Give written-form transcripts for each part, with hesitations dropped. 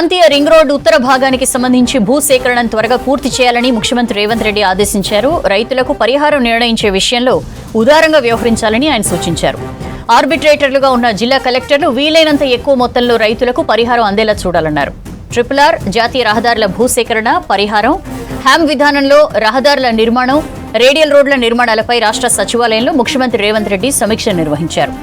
జాతీయ ring road ఉత్తర భాగానికి సంబంధించి భూసేకరణను త్వరగా పూర్తి చేయాలని ముఖ్యమంత్రి రేవంత్ రెడ్డి ఆదేశించారు. రైతులకు పరిహారం నిర్ణయించే విషయంలో ఉదారంగా వ్యవహరించాలని ఆయన సూచించారు. ఆర్బిట్రేటర్లుగా ఉన్న జిల్లా కలెక్టర్లు వీలైనంత ఎక్కువ మొత్తంలో రైతులకు పరిహారం అందేలా చూడాలన్నారు. RRR, జాతీయ రహదారుల భూసేకరణ, పరిహారం, హ్యామ్ విధానంలో రహదారుల నిర్మాణం, రేడియల్ రోడ్ల నిర్మాణాలపై రాష్ట్ర సచివాలయంలో ముఖ్యమంత్రి రేవంత్ రెడ్డి సమీక్ష నిర్వహించారు.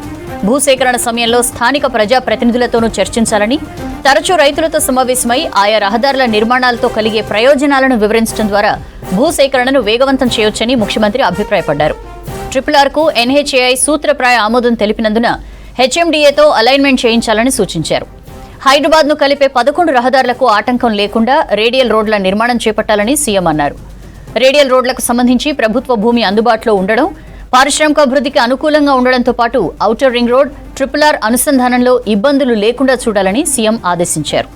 భూసేకరణ సమయంలో స్థానిక ప్రజాప్రతినిధులతోనూ చర్చించాలని, తరచూ రైతులతో సమావేశమై ఆయా రహదారుల నిర్మాణాలతో కలిగే ప్రయోజనాలను వివరించడం ద్వారా భూసేకరణను వేగవంతం చేయొచ్చని ముఖ్యమంత్రి అభిప్రాయపడ్డారు. RRRకు NHAI సూత్రప్రాయ ఆమోదం తెలిపినందున HMDAతో అలైన్మెంట్ చేయించాలని సూచించారు. హైదరాబాద్ను కలిపే 11 రహదారులకు ఆటంకం లేకుండా రేడియల్ రోడ్ల నిర్మాణం చేపట్టాలని సీఎం అన్నారు. రేడియల్ రోడ్లకు సంబంధించి ప్రభుత్వ భూమి అందుబాటులో ఉండడం, పారిశ్రామికాభివృద్ధికి అనుకూలంగా ఉండడంతో పాటు ఔటర్ రింగ్ రోడ్, RRR అనుసంధానంలో ఇబ్బందులు లేకుండా చూడాలని సీఎం ఆదేశించారు.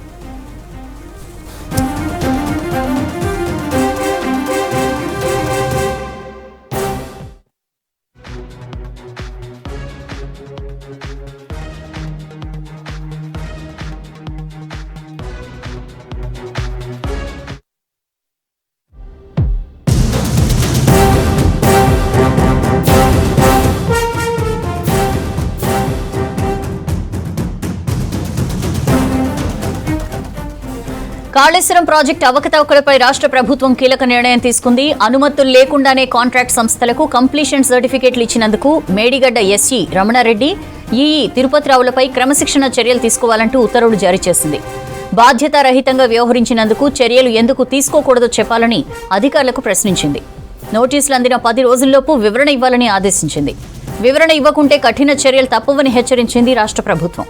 కాళేశ్వరం ప్రాజెక్టు అవకతవకలపై రాష్ట్ర ప్రభుత్వం కీలక నిర్ణయం తీసుకుంది. అనుమతులు లేకుండానే కాంట్రాక్ట్ సంస్థలకు కంప్లీషన్ సర్టిఫికెట్లు ఇచ్చినందుకు మేడిగడ్డ SE రమణారెడ్డి, EE తిరుపతిరావులపై క్రమశిక్షణ చర్యలు తీసుకోవాలంటూ ఉత్తర్వులు జారీ చేసింది. బాధ్యతారహితంగా వ్యవహరించినందుకు చర్యలు ఎందుకు తీసుకోకూడదో చెప్పాలని అధికారులకు ప్రశ్నించింది. నోటీసులు అందిన 10 రోజుల్లోపు వివరణ ఇవ్వాలని ఆదేశించింది. వివరణ ఇవ్వకుంటే కఠిన చర్యలు తప్పవని హెచ్చరించింది రాష్ట్ర ప్రభుత్వం.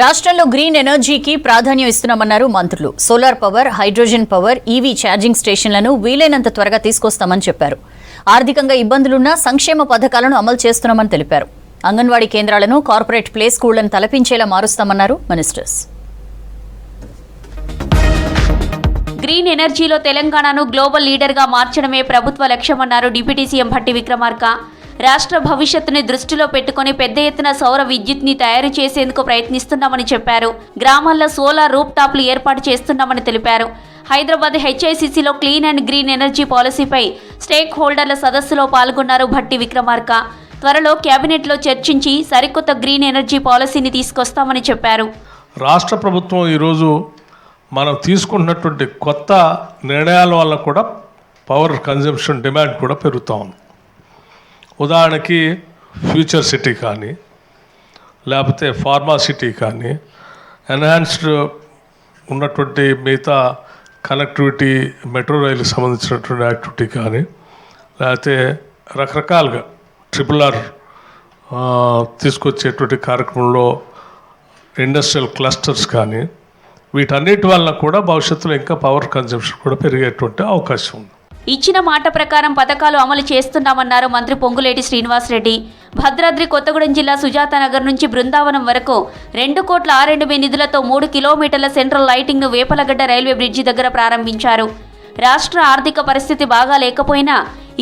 రాష్ట్రంలో గ్రీన్ ఎనర్జీకి ప్రాధాన్యం ఇస్తున్నామన్నారు మంత్రులు. Solar power, hydrogen power, EV charging స్టేషన్లను వీలైనంత త్వరగా తీసుకొస్తామని చెప్పారు. ఆర్థికంగా ఇబ్బందులున్నా సంక్షేమ పథకాలను అమలు చేస్తున్నామని తెలిపారు. అంగన్వాడీ కేంద్రాలను కార్పొరేట్ ప్లే స్కూళ్లను తలపించేలా మారుస్తామన్నారు మినిస్టర్స్. గ్రీన్ ఎనర్జీలో తెలంగాణను గ్లోబల్ లీడర్గా మార్చడమే ప్రభుత్వ లక్ష్యమన్నారు డిప్యూటీ సీఎం భట్టి విక్రమార్క. రాష్ట్ర భవిష్యత్తుని దృష్టిలో పెట్టుకుని పెద్ద ఎత్తున సౌర విద్యుత్ని తయారు చేసేందుకు ప్రయత్నిస్తున్నామని చెప్పారు. గ్రామాల్లో సోలార్ రూప్ టాప్లు ఏర్పాటు చేస్తున్నామని తెలిపారు. హైదరాబాద్ HICCలో క్లీన్ అండ్ గ్రీన్ ఎనర్జీ పాలసీపై స్టేక్ హోల్డర్ల సదస్సులో పాల్గొన్నారు భట్టి విక్రమార్క. త్వరలో కేబినెట్లో చర్చించి సరికొత్త గ్రీన్ ఎనర్జీ పాలసీని తీసుకొస్తామని చెప్పారు. రాష్ట్ర ప్రభుత్వం ఈరోజు మనం తీసుకున్నటువంటి కొత్త నిర్ణయాల వల్ల కూడా పవర్ కన్జంప్షన్ డిమాండ్ కూడా పెరుగుతూ ఉంది. ఉదాహరణకి ఫ్యూచర్ సిటీ కానీ, లేకపోతే ఫార్మా సిటీ కానీ, ఎన్హాన్స్డ్ ఉన్నటువంటి మిగతా కనెక్టివిటీ, మెట్రో రైలుకి సంబంధించినటువంటి యాక్టివిటీ కానీ, లేకపోతే రకరకాలుగా RRR తీసుకొచ్చేటువంటి కార్యక్రమంలో ఇండస్ట్రియల్ క్లస్టర్స్ కానీ, వీటన్నిటి వల్ల కూడా భవిష్యత్తులో ఇంకా పవర్ కన్జంప్షన్ కూడా పెరిగేటువంటి అవకాశం ఉంది. ఇచ్చిన మాట ప్రకారం పథకాలు అమలు చేస్తున్నామన్నారు మంత్రి పొంగులేటి శ్రీనివాసరెడ్డి. భద్రాద్రి కొత్తగూడెం జిల్లా సుజాతానగర్ నుంచి బృందావనం వరకు 2 కోట్ల R&B నిధులతో 3 కిలోమీటర్ల సెంట్రల్ లైటింగ్ను వేపలగడ్డ రైల్వే బ్రిడ్జి దగ్గర ప్రారంభించారు. రాష్ట్ర ఆర్థిక పరిస్థితి బాగా లేకపోయినా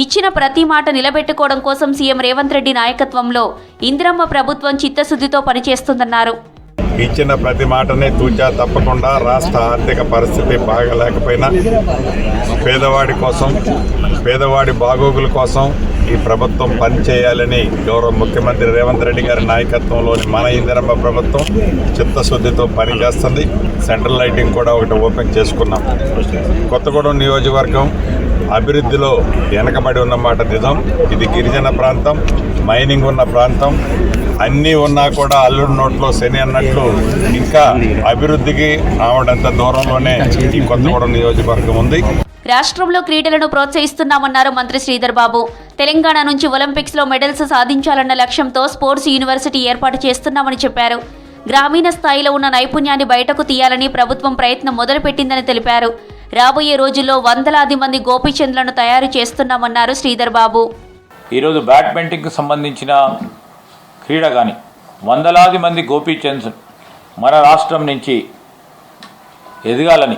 ఇచ్చిన ప్రతి మాట నిలబెట్టుకోవడం కోసం సీఎం రేవంత్ రెడ్డి నాయకత్వంలో ఇందిరమ్మ ప్రభుత్వం చిత్తశుద్ధితో పనిచేస్తుందన్నారు. ఇచ్చిన ప్రతి మాటనే తూచా తప్పకుండా రాష్ట్ర ఆర్థిక పరిస్థితి బాగలేకపోయినా పేదవాడి కోసం, పేదవాడి బాగోగుల కోసం ఈ ప్రభుత్వం పనిచేయాలని గౌరవ ముఖ్యమంత్రి రేవంత్ రెడ్డి గారి నాయకత్వంలోని మన ఇందిరమ్మ ప్రభుత్వం చిత్తశుద్ధితో పనిచేస్తుంది. సెంట్రల్ లైటింగ్ కూడా ఒకటి ఓపెన్ చేసుకున్నాం. కొత్తగూడెం నియోజకవర్గం అభివృద్ధిలో వెనకబడి ఉన్నమాట నిజం. ఇది గిరిజన ప్రాంతం, మైనింగ్ ఉన్న ప్రాంతం. అన్నీ ఉన్నా కూడా అల్లుడి నోట్లో శని అన్నట్లు ఇంకా అభివృద్ధికి ఆవిడంత దూరంలోనే ఈ కొత్తగూడెం నియోజకవర్గం ఉంది. రాష్ట్రంలో క్రీడలను ప్రోత్సహిస్తున్నామన్నారు మంత్రి శ్రీధర్ బాబు. తెలంగాణ నుంచి ఒలింపిక్స్లో మెడల్స్ సాధించాలన్న లక్ష్యంతో స్పోర్ట్స్ యూనివర్సిటీ ఏర్పాటు చేస్తున్నామని చెప్పారు. గ్రామీణ స్థాయిలో ఉన్న నైపుణ్యాన్ని బయటకు తీయాలని ప్రభుత్వం ప్రయత్నం మొదలుపెట్టిందని తెలిపారు. రాబోయే రోజుల్లో వందలాది మంది గోపీచంద్లను తయారు చేస్తున్నామన్నారు శ్రీధర్ బాబు. ఈరోజు బ్యాడ్మింటన్కి సంబంధించిన క్రీడ కానీ వందలాది మంది గోపీచంద్స్ మన రాష్ట్రం నుంచి ఎదగాలని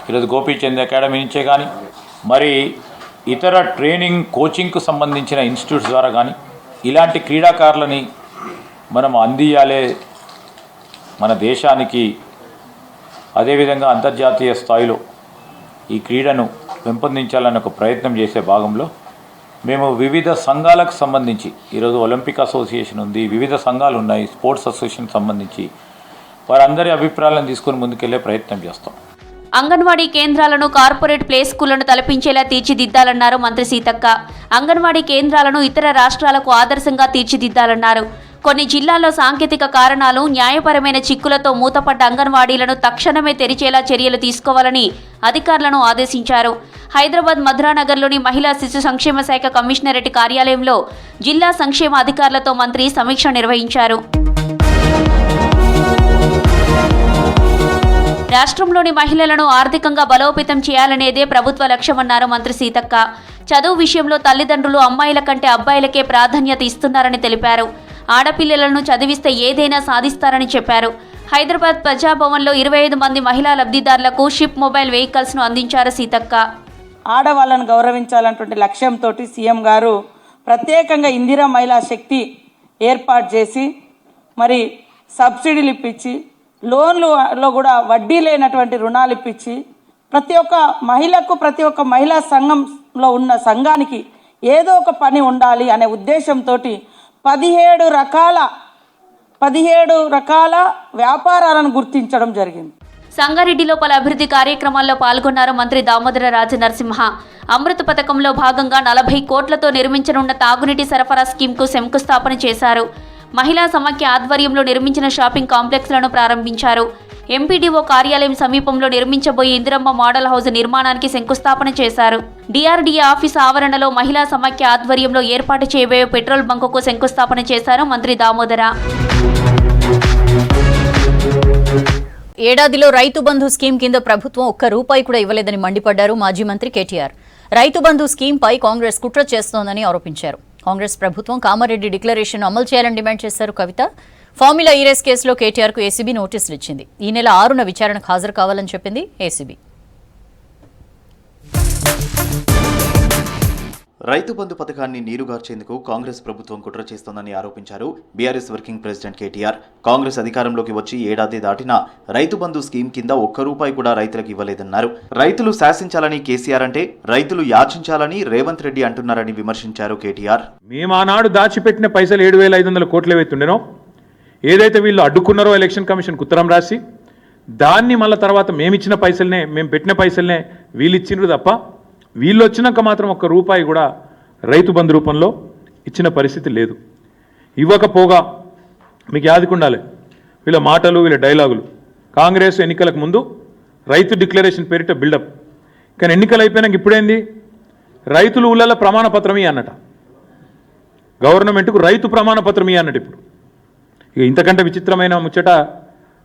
ఈరోజు గోపీచంద్ అకాడమీ నుంచే కానీ మరి ఇతర ట్రైనింగ్ కోచింగ్కు సంబంధించిన ఇన్స్టిట్యూట్స్ ద్వారా కానీ ఇలాంటి క్రీడాకారులని మనం అందియాలే మన దేశానికి. అదేవిధంగా అంతర్జాతీయ స్థాయిలో ఈ క్రీడను పెంపొందించాలని ఒక ప్రయత్నం చేసే భాగంలో మేము వివిధ సంఘాలకు సంబంధించి ఈరోజు ఒలింపిక్ అసోసియేషన్ ఉంది, వివిధ సంఘాలు ఉన్నాయి, స్పోర్ట్స్ అసోసియేషన్ సంబంధించి వారందరి అభిప్రాయాలను తీసుకొని ముందుకెళ్లే ప్రయత్నం చేస్తాం. అంగన్వాడీ కేంద్రాలను కార్పొరేట్ ప్లే స్కూళ్లను తలపించేలా తీర్చిదిద్దాలన్నారు మంత్రి సీతక్క. అంగన్వాడీ కేంద్రాలను ఇతర రాష్ట్రాలకు ఆదర్శంగా తీర్చిదిద్దాలన్నారు. కొన్ని జిల్లాల్లో సాంకేతిక కారణాలు, న్యాయపరమైన చిక్కులతో మూతపడ్డ అంగన్వాడీలను తక్షణమే తెరిచేలా చర్యలు తీసుకోవాలని అధికారులను ఆదేశించారు. హైదరాబాద్ మధురానగర్లోని మహిళా శిశు సంక్షేమ శాఖ కమిషనరేట్ కార్యాలయంలో జిల్లా సంక్షేమ అధికారులతో మంత్రి సమీక్ష నిర్వహించారు. రాష్ట్రంలోని మహిళలను ఆర్థికంగా బలోపేతం చేయాలనేదే ప్రభుత్వ లక్ష్యమన్నారు మంత్రి సీతక్క. చదువు విషయంలో తల్లిదండ్రులు అమ్మాయిల కంటే అబ్బాయిలకే ప్రాధాన్యత ఇస్తున్నారని తెలిపారు. ఆడపిల్లలను చదివిస్తే ఏదైనా సాధిస్తారని చెప్పారు. హైదరాబాద్ ప్రజాభవన్లో 25 మంది మహిళా లబ్ధిదారులకు షిప్ మొబైల్ వెహికల్స్ను అందించారు సీతక్క. ఆడవాళ్ళను గౌరవించాలన్నటువంటి లక్ష్యంతో సీఎం గారు ప్రత్యేకంగా ఇందిరా మహిళా శక్తి ఏర్పాటు చేసి మరి సబ్సిడీలు ఇప్పించి లోన్లలో కూడా వడ్డీ లేనటువంటి రుణాలు ఇప్పించి ప్రతి ఒక్క మహిళకు ప్రతి ఒక్క మహిళా సంఘంలో ఉన్న సంఘానికి ఏదో ఒక పని ఉండాలి అనే ఉద్దేశంతో 17 రకాల వ్యాపారాలను గుర్తించడం జరిగింది. సంగారెడ్డిలో పలు అభివృద్ధి కార్యక్రమాల్లో పాల్గొన్నారు మంత్రి దామోదర రాజ నరసింహ. అమృత పథకంలో భాగంగా 40 కోట్లతో నిర్మించనున్న తాగునీటి సరఫరా స్కీమ్కు శంకుస్థాపన చేశారు. మహిళా సమాఖ్య ఆధ్వర్యంలో నిర్మించిన షాపింగ్ కాంప్లెక్స్లను ప్రారంభించారు. ఎంపీడీఓ కార్యాలయం సమీపంలో నిర్మించబోయే ఇందిరమ్మ మోడల్ హౌస్ నిర్మాణానికి శంకుస్థాపన చేశారు. డిఆర్డీఏ ఆఫీస్ ఆవరణలో మహిళా సమాఖ్య ఆధ్వర్యంలో ఏర్పాటు చేయబోయే పెట్రోల్ బంకుకు శంకుస్థాపన చేశారు మంత్రి దామోదర. ఏడాదిలో రైతు బంధు స్కీమ్ కింద ప్రభుత్వం ఒక్క రూపాయి కూడా ఇవ్వలేదని మండిపడ్డారు మాజీ మంత్రి కేటీఆర్. రైతు బంధు స్కీమ్పై కాంగ్రెస్ కుట్ర చేస్తోందని ఆరోపించారు. కాంగ్రెస్ ప్రభుత్వం కామారెడ్డి డిక్లరేషన్ అమలు చేయాలని డిమాండ్ చేశారు కవిత. ఫార్ములా ఈ రేస్ కేసులో కేటీఆర్కు ఏసీబీ నోటీసులు ఇచ్చింది. ఈ నెల 6న విచారణకు హాజరు కావాలని చెప్పింది ఏసీబీ. రైతు బంధు పథకాన్ని నీరుగార్చేందుకు కాంగ్రెస్ ప్రభుత్వం కుట్ర చేస్తోందని ఆరోపించారు BRS working president KTR. Congress అధికారంలోకి వచ్చి ఏడాది దాటినా రైతు బంధు స్కీమ్ కింద ఒక్క రూపాయి కూడా రైతులకు ఇవ్వలేదన్నారు. రైతులు శాసించాలని కేసీఆర్ అంటే రైతులు యాచించాలని రేవంత్ రెడ్డి అంటున్నారని విమర్శించారు కేటీఆర్. మేము ఆనాడు దాచిపెట్టిన పైసలు 7,500 కోట్లు ఏవైతుండేనో, ఏదైతే వీళ్ళు అడ్డుకున్నారో ఎలక్షన్ కమిషన్కు ఉత్తరం రాసి దాన్ని మళ్ళీ తర్వాత మేమిచ్చిన పైసలనే, మేము పెట్టిన పైసలనే వీళ్ళు ఇచ్చిండ్రు తప్ప వీళ్ళు వచ్చినాక మాత్రం ఒక్క రూపాయి కూడా రైతు బంధు రూపంలో ఇచ్చిన పరిస్థితి లేదు. ఇవ్వకపోగా మీకు యాదికుండాలి వీళ్ళ మాటలు, వీళ్ళ డైలాగులు. కాంగ్రెస్ ఎన్నికలకు ముందు రైతు డిక్లరేషన్ పేరిట బిల్డప్, కానీ ఎన్నికలు అయిపోయినాక ఇప్పుడేంది రైతులు ఊళ్ళల్లో ప్రమాణ పత్రం అన్నట, గవర్నమెంట్కు రైతు ప్రమాణ పత్రం అన్నట్టు. ఇప్పుడు ఇక ఇంతకంటే విచిత్రమైన ముచ్చట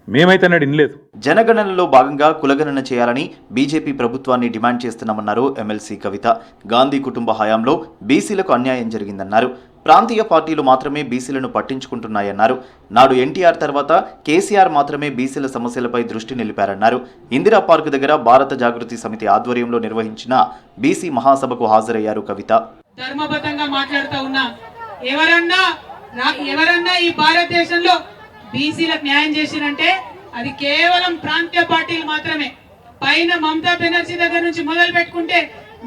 మేమైతే నాడు ఇనలేదు. జనగణనలో భాగంగా కులగణన చేయాలని బీజేపీ ప్రభుత్వాన్ని డిమాండ్ చేస్తున్నామన్నారు ఎమ్మెల్సీ కవిత. గాంధీ కుటుంబ హయాంలో బీసీలకు అన్యాయం జరిగిందన్నారు. ప్రాంతీయ పార్టీలు మాత్రమే బీసీలను పట్టించుకుంటున్నాయన్నారు. నాడు ఎన్టీఆర్ తర్వాత కేసీఆర్ మాత్రమే బీసీల సమస్యలపై దృష్టి నిలిపారన్నారు. ఇందిరా పార్క్ దగ్గర భారత జాగృతి సమితి ఆధ్వర్యంలో నిర్వహించిన బీసీ మహాసభకు హాజరయ్యారు కవిత. ధర్మబద్ధంగా మాట్లాడుతూ ఉన్నా, ఎవరన్నా ఈ భారతదేశంలో బీసీలకు న్యాయం చేసినంటే అది కేవలం ప్రాంతీయ పార్టీలు మాత్రమే. పైన మమతా బెనర్జీ దగ్గర నుంచి మొదలు పెట్టుకుంటే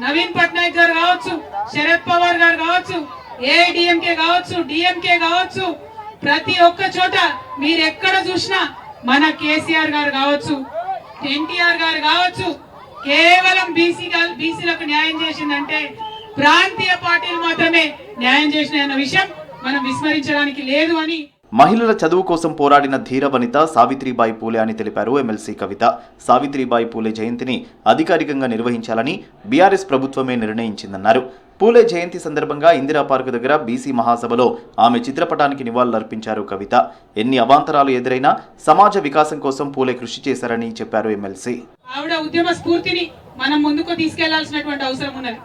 నవీన్ పట్నాయక్ గారు కావచ్చు, శరద్ పవార్ గారు కావచ్చు, ఏఐడిఎంకే కావచ్చు, డిఎంకే కావచ్చు, ప్రతి ఒక్క చోట మీరు ఎక్కడ చూసినా మన కేసీఆర్ గారు కావచ్చు, ఎన్టీఆర్ గారు కావచ్చు, కేవలం బీసీలకు న్యాయం చేసిందంటే ప్రాంతీయ పార్టీలు మాత్రమే న్యాయం చేసిన అన్న విషయం మనం విస్మరించడానికి లేదు అని. మహిళల చదువు కోసం పోరాడిన ధీర వనిత సావిత్రిబాయి పూలే అని తెలిపారు ఎమ్మెల్సీ కవిత. సావిత్రిబాయి పూలే జయంతిని అధికారికంగా నిర్వహించాలని బీఆర్ఎస్ ప్రభుత్వమే నిర్ణయించిందన్నారు. పూలే జయంతి సందర్భంగా ఇందిరా పార్క్ దగ్గర బీసీ మహాసభలో ఆమె చిత్రపటానికి నివాళులర్పించారు కవిత. ఎన్ని అవాంతరాలు ఎదురైనా సమాజ వికాసం కోసం పూలే కృషి చేశారని చెప్పారు ఎమ్మెల్సీ. ఆవిడ ఉద్యమ స్ఫూర్తిని మనం ముందుకు తీసుకెళ్లాల్సినటువంటి అవసరం ఉన్నది.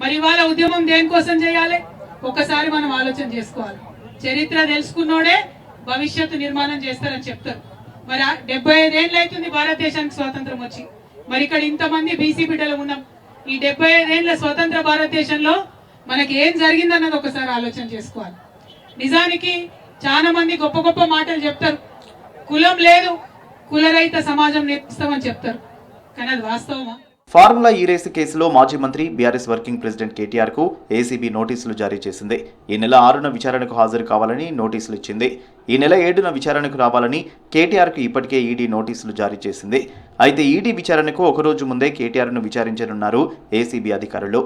మరి వాళ్ళ ఉద్యమం దేనికోసం చేయాలి ఒకసారి మనం ఆలోచన చేసుకోవాలి. చరిత్ర తెలుసుకున్నోడే భవిష్యత్తు నిర్మాణం చేస్తారని చెప్తారు. మరి 75 ఏళ్ళు అవుతుంది భారతదేశానికి స్వాతంత్రం వచ్చి. మరి ఇక్కడ ఇంతమంది బీసీ బిడ్డలు ఉన్నాం. ఈ 75 ఏళ్ల స్వతంత్ర భారతదేశంలో మనకి ఏం జరిగిందన్నది ఒకసారి ఆలోచన చేసుకోవాలి. నిజానికి చాలా మంది గొప్ప గొప్ప మాటలు చెప్తారు. కులం లేదు, కులరహిత సమాజం నిర్మిస్తామని చెప్తారు. కానీ అది వాస్తవమా? ఫార్ములా ఈ రేసు కేసులో మాజీ మంత్రి బీఆర్ఎస్ వర్కింగ్ ప్రెసిడెంట్ కేటీఆర్ కు ఏసీబీ నోటీసులు జారీ చేసింది. ఈ నెల 6న విచారణకు హాజరు కావాలని నోటీసులు ఇచ్చింది. ఈ నెల 7న విచారణకు రావాలని కేటీఆర్ కు ఇప్పటికే ఈడీ నోటీసులు జారీ చేసింది. అయితే ఈడీ విచారణకు ఒకరోజు ముందే కేటీఆర్ ను విచారించనున్నారు ఏసీబీ అధికారులు.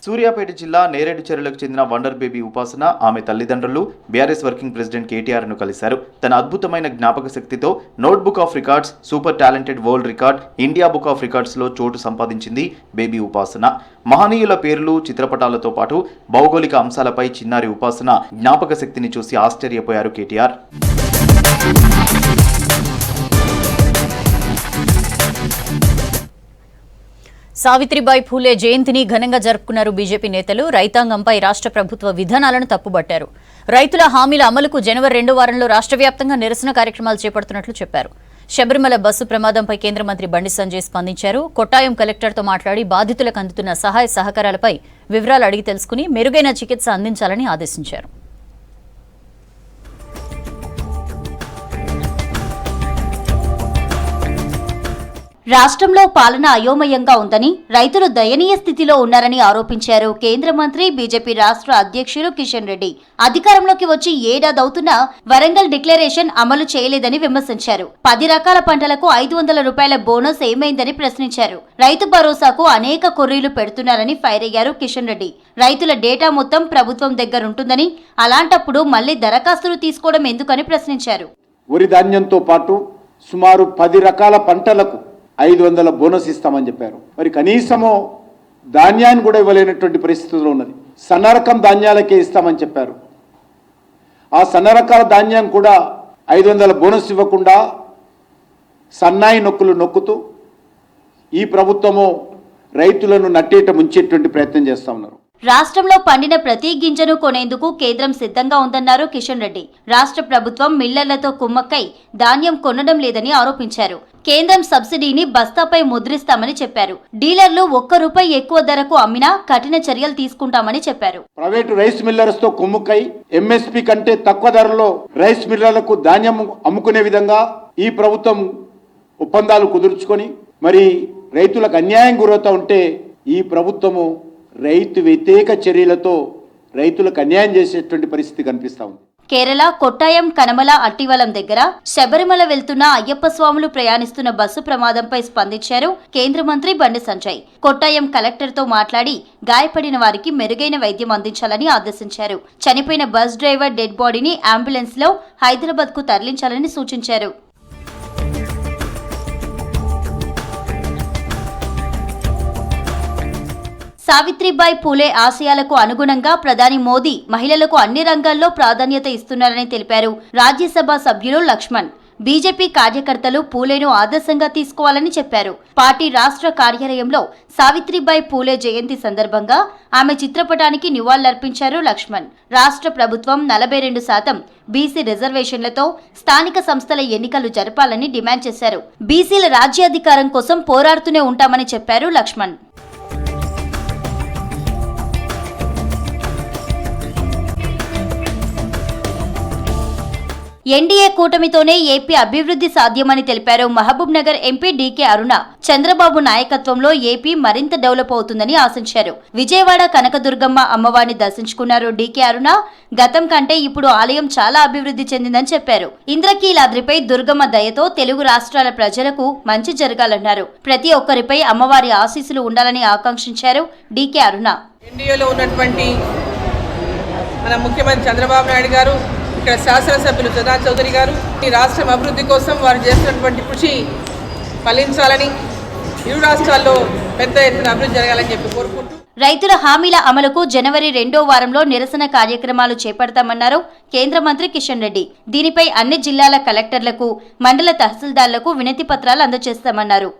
సూర్యాపేట జిల్లా నేరేడు చెరువులకు చెందిన వండర్ బేబీ ఉపాసన, ఆమె తల్లిదండ్రులు బీఆర్ఎస్ వర్కింగ్ ప్రెసిడెంట్ కేటీఆర్ ను కలిశారు. తన అద్భుతమైన జ్ఞాపక శక్తితో note book of records, super talented world record, India book of records లో చోటు సంపాదించింది బేబీ ఉపాసన. మహనీయుల పేర్లు, చిత్రపటాలతో పాటు భౌగోళిక అంశాలపై చిన్నారి ఉపాసన జ్ఞాపక శక్తిని చూసి ఆశ్చర్యపోయారు కేటీఆర్. సావిత్రిబాయి ఫూలే జయంతిని ఘనంగా జరుపుకున్నారు బీజేపీ నేతలు. రైతాంగంపై రాష్ట్ర ప్రభుత్వ విధానాలను తప్పుబట్టారు. రైతుల హామీల అమలుకు జనవరి 2వ వారంలో రాష్ట్ర వ్యాప్తంగా నిరసన కార్యక్రమాలు చేపడుతున్నట్లు చెప్పారు. శబరిమల బస్సు ప్రమాదంపై కేంద్ర మంత్రి బండి సంజయ్ స్పందించారు. కొట్టాయం కలెక్టర్తో మాట్లాడి బాధితులకు అందుతున్న సహాయ సహకారాలపై వివరాలు అడిగి తెలుసుకుని మెరుగైన చికిత్స అందించాలని ఆదేశించారు. రాష్ట్రంలో పాలన అయోమయంగా ఉందని, రైతులు దయనీయ స్థితిలో ఉన్నారని ఆరోపించారు కేంద్ర మంత్రి బీజేపీ రాష్ట్ర అధ్యక్షులు కిషన్ రెడ్డి. అధికారంలోకి వచ్చి ఏడాదవుతున్నా వరంగల్ డిక్లరేషన్ అమలు చేయలేదని విమర్శించారు. 10 రకాల పంటలకు 500 రూపాయల బోనస్ ఏమైందని ప్రశ్నించారు. రైతు భరోసాకు అనేక కొర్రీలు పెడుతున్నారని ఫైర్ అయ్యారు కిషన్ రెడ్డి. రైతుల డేటా మొత్తం ప్రభుత్వం దగ్గరుంటుందని, అలాంటప్పుడు మళ్లీ దరఖాస్తులు తీసుకోవడం ఎందుకని ప్రశ్నించారు. వరి ధాన్యంతో పాటు సుమారు 10 రకాల పంటలకు 500 బోనస్ ఇస్తామని చెప్పారు. మరి కనీసము ధాన్యాన్ని కూడా ఇవ్వలేనటువంటి పరిస్థితుల్లో ఉన్నది. సన్న రకం ధాన్యాలకే ఇస్తామని చెప్పారు. ఆ సన్న రకాల ధాన్యాన్ని కూడా 500 బోనస్ ఇవ్వకుండా సన్నాయి నొక్కులు నొక్కుతూ ఈ ప్రభుత్వము రైతులను నట్టేట ముంచేటువంటి ప్రయత్నం చేస్తా ఉన్నారు. రాష్ట్రంలో పండిన ప్రతి గింజను కొనేందుకు కేంద్రం సిద్ధంగా ఉందన్నారు కిషన్ రెడ్డి. రాష్ట్ర ప్రభుత్వం మిల్లర్లతో కుమ్మక్కై ధాన్యం కొనడం లేదని ఆరోపించారు. కేంద్రం సబ్సిడీని బస్తాపై ముద్రిస్తామని చెప్పారు. డీలర్లు ₹1 ఎక్కువ ధరకు అమ్మినా కఠిన చర్యలు తీసుకుంటామని చెప్పారు. ప్రైవేటు రైస్ మిల్లర్స్ తో కుమ్ముక్కై ఎంఎస్పీ కంటే తక్కువ ధరలో రైస్ మిల్లర్లకు ధాన్యం అమ్ముకునే విధంగా ఈ ప్రభుత్వం ఒప్పందాలు కుదుర్చుకొని మరి రైతులకు అన్యాయం గురవుతూ ఉంటే ఈ ప్రభుత్వము రైతు వ్యతిరేక చర్యలతో రైతులకు అన్యాయం చేసేటువంటి పరిస్థితి కనిపిస్తా ఉంది. కేరళ కొట్టాయం కనమల అట్టివలం దగ్గర శబరిమల వెళ్తున్న అయ్యప్ప స్వాములు ప్రయాణిస్తున్న బస్సు ప్రమాదంపై స్పందించారు కేంద్ర మంత్రి బండి సంజయ్. కొట్టాయం కలెక్టర్తో మాట్లాడి గాయపడిన వారికి మెరుగైన వైద్యం అందించాలని ఆదేశించారు. చనిపోయిన బస్ డ్రైవర్ డెడ్ బాడీని అంబులెన్స్ లో హైదరాబాద్ కు తరలించాలని సూచించారు. సావిత్రిబాయి పూలే ఆశయాలకు అనుగుణంగా ప్రధాని మోదీ మహిళలకు అన్ని రంగాల్లో ప్రాధాన్యత ఇస్తున్నారని తెలిపారు రాజ్యసభ సభ్యులు లక్ష్మణ్. బీజేపీ కార్యకర్తలు పూలేను ఆదర్శంగా తీసుకోవాలని చెప్పారు. పార్టీ రాష్ట్ర కార్యాలయంలో సావిత్రిబాయి పూలే జయంతి సందర్భంగా ఆమె చిత్రపటానికి నివాళులర్పించారు లక్ష్మణ్. రాష్ట్ర ప్రభుత్వం 42% బీసీ రిజర్వేషన్లతో స్థానిక సంస్థల ఎన్నికలు జరపాలని డిమాండ్ చేశారు. బీసీల రాజ్యాధికారం కోసం పోరాడుతూనే ఉంటామని చెప్పారు లక్ష్మణ్. ఎన్డీఏ కూటమితోనే ఏపీ అభివృద్ధి సాధ్యమని తెలిపారు మహబూబ్ నగర్ ఎంపీ డీకే అరుణ. చంద్రబాబు నాయకత్వంలో ఏపీ మరింత డెవలప్ అవుతుందని ఆశించారు. విజయవాడ కనకదుర్గమ్మ అమ్మవారిని దర్శించుకున్నారు డీకే అరుణ. గతం కంటే ఇప్పుడు ఆలయం చాలా అభివృద్ధి చెందిందని చెప్పారు. ఇంద్రకీలాద్రిపై దుర్గమ్మ దయతో తెలుగు రాష్ట్రాల ప్రజలకు మంచి జరగాలన్నారు. ప్రతి ఒక్కరిపై అమ్మవారి ఆశీస్సులు ఉండాలని ఆకాంక్షించారు డీకే అరుణ. ఎన్డీఏలో ఉన్నటువంటి మన ముఖ్యమంత్రి చంద్రబాబు నాయుడు గారు, ఇక్కడ శాసనసభ్యులు జగన్ చౌదరి గారు ఈ రాష్ట్రం అభివృద్ధి కోసం వారు చేస్తున్నటువంటి కృషి ఫలించాలని, ఇరు రాష్ట్రాల్లో పెద్ద ఎత్తున అభివృద్ధి జరగాలని చెప్పి కోరుకుంటూ రైతుల హామీల అమలుకు జనవరి 2వ వారంలో నిరసన కార్యక్రమాలు చేపడతామన్నారు కేంద్ర మంత్రి కిషన్ రెడ్డి. దీనిపై అన్ని జిల్లాల కలెక్టర్లకు, మండల తహసీల్దార్లకు వినతి పత్రాలు అందజేస్తామన్నారు.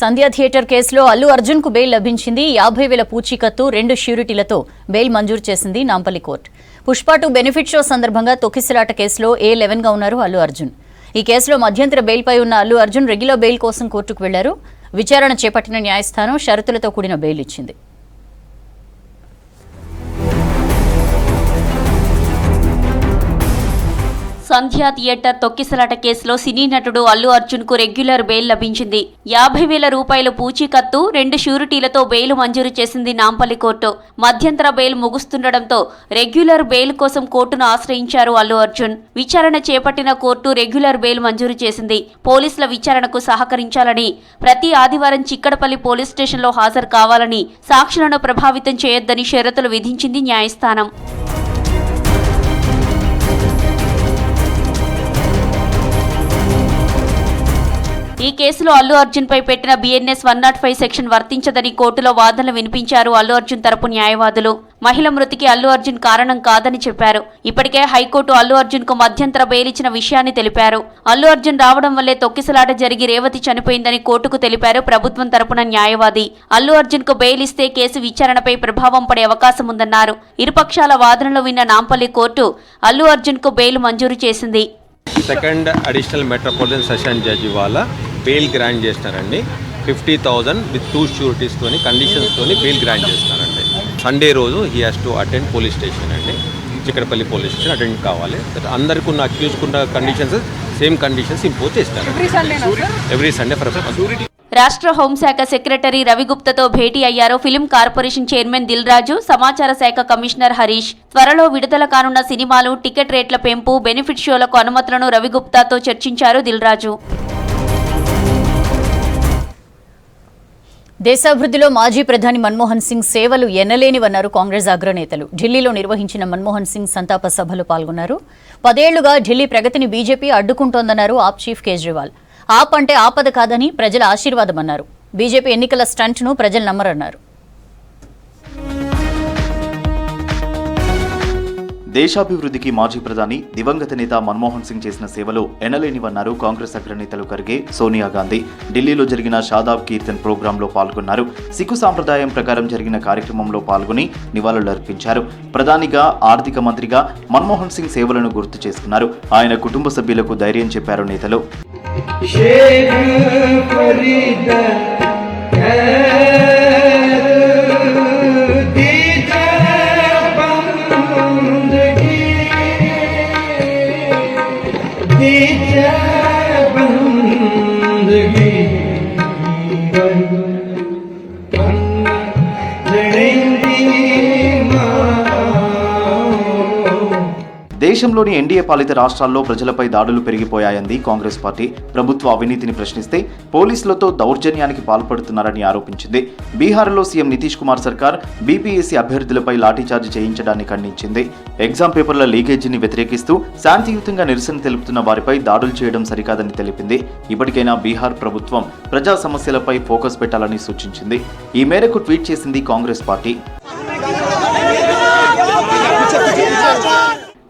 సంధ్యా థియేటర్ కేసులో అల్లు అర్జున్ కు బెయిల్ లభించింది. 50,000 పూచీకత్తు 2 ష్యూరిటీలతో బెయిల్ మంజూరు చేసింది Nampally court. Pushpa 2 benefit show సందర్భంగా తొక్కిసలాట కేసులో A11 గా ఉన్నారు అల్లు అర్జున్. ఈ కేసులో మధ్యంతర బెయిల్పై ఉన్న అల్లు అర్జున్ రెగ్యులర్ బెయిల్ కోసం కోర్టుకు వెళ్లారు. విచారణ చేపట్టిన న్యాయస్థానం షరతులతో కూడిన బెయిల్ ఇచ్చింది. సంధ్యా థియేటర్ తొక్కిసలాట కేసులో సినీ నటుడు అల్లు అర్జున్ కు రెగ్యులర్ బెయిల్ లభించింది. 50,000 రూపాయల పూచీకత్తు 2 ష్యూరిటీలతో బెయిల్ మంజూరు చేసింది నాంపల్లి కోర్టు. మధ్యంతర బెయిల్ ముగుస్తుండటంతో రెగ్యులర్ బెయిల్ కోసం కోర్టును ఆశ్రయించారు అల్లు అర్జున్. విచారణ చేపట్టిన కోర్టు రెగ్యులర్ బెయిల్ మంజూరు చేసింది. పోలీసుల విచారణకు సహకరించాలని, ప్రతి ఆదివారం చిక్కడపల్లి పోలీస్ స్టేషన్లో హాజరు కావాలని, సాక్షులను ప్రభావితం చేయొద్దని షరతులు విధించింది న్యాయస్థానం. ఈ కేసులో అల్లు అర్జున్ పై పెట్టిన BNS 105 సెక్షన్ వర్తించదని కోర్టులో వాదనలు వినిపించారు అల్లు అర్జున్ తరపు న్యాయవాదులు. మహిళ మృతికి అల్లు అర్జున్ కారణం కాదని చెప్పారు. ఇప్పటికే హైకోర్టు అల్లు అర్జున్ కు మధ్యంతర బెయిల్ ఇచ్చిన విషయాన్ని తెలిపారు. అల్లు అర్జున్ రావడం వల్లే తొక్కిసలాట జరిగి రేవతి చనిపోయిందని కోర్టుకు తెలిపారు ప్రభుత్వం తరపున న్యాయవాది. అల్లు అర్జున్ కు బెయిల్ ఇస్తే కేసు విచారణపై ప్రభావం పడే అవకాశం ఉందన్నారు. ఇరుపక్షాల వాదనలు విన్న నాంపల్లి కోర్టు అల్లు అర్జున్ కు బెయిల్ మంజూరు చేసింది. Second additional metropolitan session judge వాళ్ళ బెయిల్ గ్రాంట్ చేసినారండి. 50,000 విత్ 2 ష్యూరిటీస్ తోని కండిషన్స్ తోని బెయిల్ గ్రాంట్ చేసినారండి. సండే రోజు he has to attend police station అండి, చిక్కడపల్లి పోలీస్ స్టేషన్ అటెండ్ కావాలి. అందరికీ ఉన్న అక్యూజ్కున్న కండిషన్స్ సేమ్ కండిషన్స్ ఇంపోజ్ చేస్తారు ఎవ్రీ సండే ఫర్ షూరిటీ. రాష్ట్ర హోంశాఖ సెక్రటరీ రవిగుప్తతో భేటీ అయ్యారు film corporation chairman Dil Raju, సమాచార శాఖ కమిషనర్ హరీష్. త్వరలో విడుదల కానున్న సినిమాలు, టికెట్ రేట్ల పెంపు, బెనిఫిట్ షోలకు అనుమతులను రవిగుప్తాతో చర్చించారు దిల్ రాజు. దేశాభివృద్ధిలో మాజీ ప్రధాని మన్మోహన్ సింగ్ సేవలు ఎనలేనివన్నారు కాంగ్రెస్ అగ్రనేతలు. ఢిల్లీలో నిర్వహించిన మన్మోహన్ సింగ్ సంతాప సభలో పాల్గొన్నారు. 10 ఏళ్లుగా ఢిల్లీ ప్రగతిని బీజేపీ అడ్డుకుంటోందన్నారు ఆప్ చీఫ్ కేజ్రీవాల్. ఆప్ అంటే ఆపద కాదని ప్రజల ఆశీర్వాదమన్నారు. బీజేపీ ఎన్నికల స్టంట్ను ప్రజలు నమ్మరన్నారు. దేశాభివృద్ధికి మాజీ ప్రధాని దివంగత నేత మన్మోహన్ సింగ్ చేసిన సేవలు ఎనలేనివన్నారు కాంగ్రెస్ అగ్రనేతలు ఖర్గే, సోనియా గాంధీ. ఢిల్లీలో జరిగిన షాదాబ్ కీర్తన్ ప్రోగ్రాంలో పాల్గొన్నారు. సిక్కు సాంప్రదాయం ప్రకారం జరిగిన కార్యక్రమంలో పాల్గొని నివాళులర్పించారు. ప్రధానిగా, ఆర్థిక మంత్రిగా మన్మోహన్ సింగ్ సేవలను గుర్తు చేసుకున్నారు. ఆయన కుటుంబ సభ్యులకు ధైర్యం చెప్పారు నేతలు. దేశంలోని ఎన్డీఏ పాలిత రాష్ట్రాల్లో ప్రజలపై దాడులు పెరిగిపోయాయంది కాంగ్రెస్ పార్టీ. ప్రభుత్వ అవినీతిని ప్రశ్నిస్తే పోలీసులతో దౌర్జన్యానికి పాల్పడుతున్నారని ఆరోపించింది. బీహార్లో సీఎం నితీష్ కుమార్ సర్కార్ బీపీఎస్సీ అభ్యర్థులపై లాఠీచార్జ్ చేయించడాన్ని ఖండించింది. ఎగ్జామ్ పేపర్ల లీకేజీని వ్యతిరేకిస్తూ శాంతియుతంగా నిరసన తెలుపుతున్న వారిపై దాడులు చేయడం సరికాదని తెలిపింది. ఇప్పటికైనా బీహార్ ప్రభుత్వం ప్రజా సమస్యలపై ఫోకస్ పెట్టాలని సూచించింది. ఈ మేరకు ట్వీట్ చేసింది కాంగ్రెస్ పార్టీ.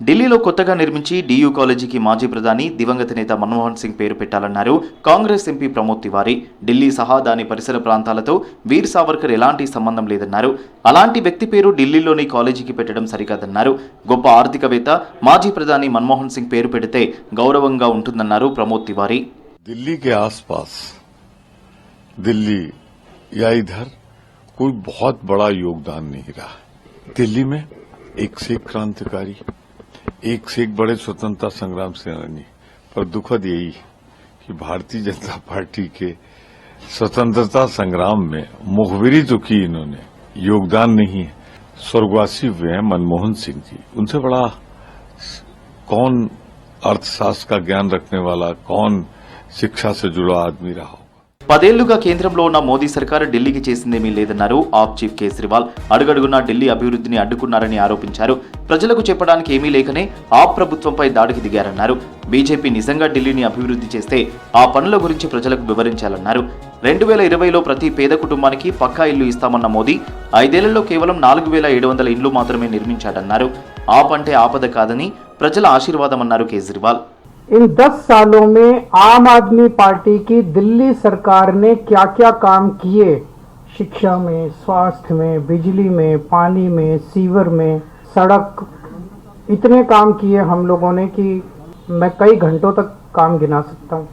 ఢిల్లీలో కొత్తగా నిర్మించి డియూ కాలేజీకి మాజీ ప్రధాని దివంగత నేత మన్మోహన్ సింగ్ పేరు పెట్టాలన్నారు కాంగ్రెస్ ఎంపీ ప్రమోద్ తివారీ. ఢిల్లీ సహా దాని పరిసర ప్రాంతాలతో వీర్ సావర్కర్ ఎలాంటి సంబంధం లేదన్నారు. అలాంటి వ్యక్తి పేరు ఢిల్లీలోని కాలేజీకి పెట్టడం సరికాదన్నారు. గొప్ప ఆర్థికవేత్త మాజీ ప్రధాని మన్మోహన్ సింగ్ పేరు పెడితే గౌరవంగా ఉంటుందన్నారు ప్రమోద్ తివారీ. दिल्ली के आसपास दिल्ली या इधर कोई बहुत बड़ा योगदान नहीं रहा. दिल्ली में एक से एक क्रांतिकारी, एक से एक बड़े स्वतंत्रता संग्राम सेनानी, पर दुखद यही कि भारतीय जनता पार्टी के स्वतंत्रता संग्राम में मुखबिरी तो की इन्होंने, योगदान नहीं है. स्वर्गवासी हुए हैं मनमोहन सिंह जी. उनसे बड़ा कौन अर्थशास्त्र का ज्ञान रखने वाला, कौन शिक्षा से जुड़ा आदमी रहा. 10 ఏళ్లుగా కేంద్రంలో ఉన్న మోదీ సర్కార్ ఢిల్లీకి చేసిందేమీ లేదన్నారు ఆప్ చీఫ్ కేజ్రీవాల్. అడుగడుగునా ఢిల్లీ అభివృద్ధిని అడ్డుకున్నారని ఆరోపించారు. ప్రజలకు చెప్పడానికి ఏమీ లేకనే ఆప్ ప్రభుత్వంపై దాడికి దిగారన్నారు. బీజేపీ నిజంగా ఢిల్లీని అభివృద్ధి చేస్తే ఆ పనుల గురించి ప్రజలకు వివరించాలన్నారు. 2020లో ప్రతి పేద కుటుంబానికి పక్కా ఇల్లు ఇస్తామన్న మోదీ 5 ఏళ్లలో కేవలం 4,700 ఇండ్లు మాత్రమే నిర్మించాడన్నారు. ఆప్ అంటే ఆపద కాదని ప్రజల ఆశీర్వాదమన్నారు కేజ్రీవాల్. इन 10 सालों में आम आदमी पार्टी की दिल्ली सरकार ने क्या क्या काम किए, शिक्षा में, स्वास्थ्य में, बिजली में, पानी में, सीवर में, सड़क, इतने काम किए हम लोगों ने कि मैं कई घंटों तक काम गिना सकता हूँ।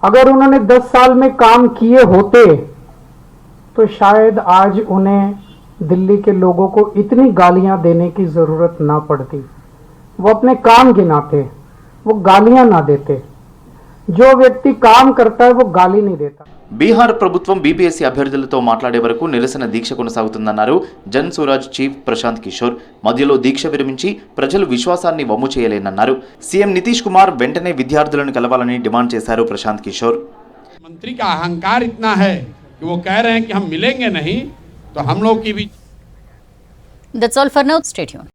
अगर उन्होंने 10 साल में काम किए होते तो शायद आज उन्हें दिल्ली के लोगों को इतनी गालियां देने की जरूरत ना पड़ती। वो अपने काम गिनाते, वो गालियां ना देते। जो व्यक्ति काम करता है वो गाली नहीं देता। బీహార్ ప్రభుత్వం బీపీఎస్సీ అభ్యర్థులతో మాట్లాడే వరకు నిరసన దీక్ష కొనసాగుతుందన్నారు జన్ స్వరాజ్ చీఫ్ ప్రశాంత్ కిషోర్. మధ్యలో దీక్ష విరమించి ప్రజలు విశ్వాసాన్ని వమ్ము చేయలేనన్నారు. సీఎం నితీష్ కుమార్ వెంటనే విద్యార్థులను కలవాలని డిమాండ్ చేశారు ప్రశాంత్ కిషోర్. मंत्री का अहंकार इतना है कि वो कह रहे हैं कि हम मिलेंगे नहीं, तो हम लोग की भी That's all for now. Stay tuned.